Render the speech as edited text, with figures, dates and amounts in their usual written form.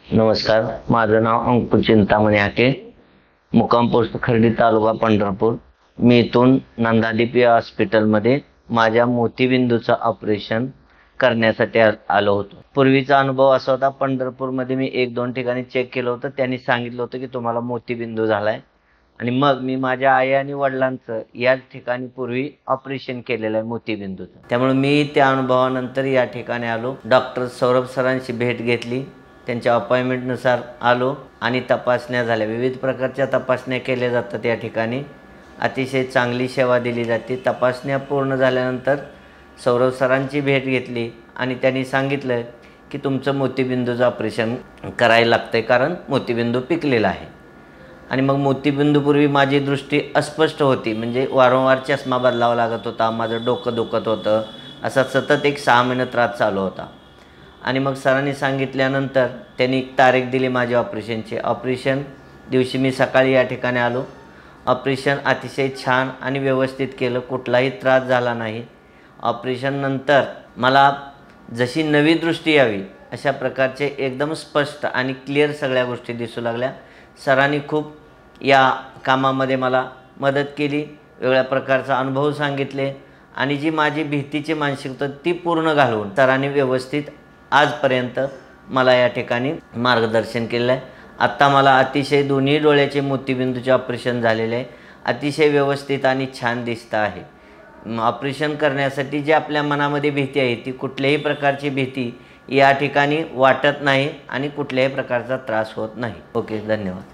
नमस्कार, माझं नाव अंकुर चिंतामणी हाके, मुक्काम पोस्ट खर्डी, तालुका पंढरपूर। मी इथून नंदादीप या हॉस्पिटलमध्ये माझ्या मोतीबिंदूचं ऑपरेशन करण्यासाठी आलो होतो। पूर्वीचा अनुभव असा होता, पंढरपूरमध्ये मी 1-2 ठिकाणी चेक केलं होतं। त्यांनी सांगितलं होतं की तुम्हाला मोतीबिंदू झालाय, आणि मग मी माझ्या आई आणि वडिलांचं याच ठिकाणी पूर्वी ऑपरेशन केलेलं आहे मोतीबिंदूचं। त्यामुळे मी त्या अनुभवानंतर या ठिकाणी आलो। डॉक्टर सौरभ सरांची भेट घेतली, त्यांच्या अपॉइंटमेंटनुसार आलो आणि तपासण्या झाल्या। विविध प्रकारच्या तपासण्या केल्या जातात या ठिकाणी, अतिशय चांगली सेवा दिली जाते। तपासण्या पूर्ण झाल्यानंतर सौरभ सरांची भेट घेतली आणि त्यांनी सांगितलं की तुमचं मोतीबिंदूचं ऑपरेशन करायला लागतंय, कारण मोतीबिंदू पिकलेला आहे। आणि मग मोतीबिंदूपूर्वी माझी दृष्टी अस्पष्ट होती, म्हणजे वारंवार चष्मा बदलावा लागत होता, माझं डोकं दुखत होतं, असा सतत एक 6 महिने त्रास चालू होता। आणि मग सरांनी सांगितल्यानंतर त्यांनी एक तारीख दिली माझ्या ऑपरेशनची। ऑपरेशन दिवशी मी सकाळी या ठिकाणी आलो। ऑपरेशन अतिशय छान आणि व्यवस्थित केलं, कुठलाही त्रास झाला नाही। ऑपरेशननंतर मला जशी नवी दृष्टी यावी अशा प्रकारचे एकदम स्पष्ट आणि क्लिअर सगळ्या गोष्टी दिसू लागल्या। सरांनी खूप या कामामध्ये मला मदत केली, वेगळ्या प्रकारचा अनुभव सांगितले, आणि जी माझी भीतीची मानसिकता ती पूर्ण घालवून सरांनी व्यवस्थित आजपर्यंत मला या ठिकाणी मार्गदर्शन केलं आहे। आत्ता मला अतिशय दोन्ही डोळ्याचे मोतीबिंदूचे ऑपरेशन झालेले आहे, अतिशय व्यवस्थित आणि छान दिसतं आहे। ऑपरेशन करण्यासाठी जी आपल्या मनामध्ये भीती आहे, ती कुठल्याही प्रकारची भीती या ठिकाणी वाटत नाही आणि कुठल्याही प्रकारचा त्रास होत नाही। ओके, धन्यवाद।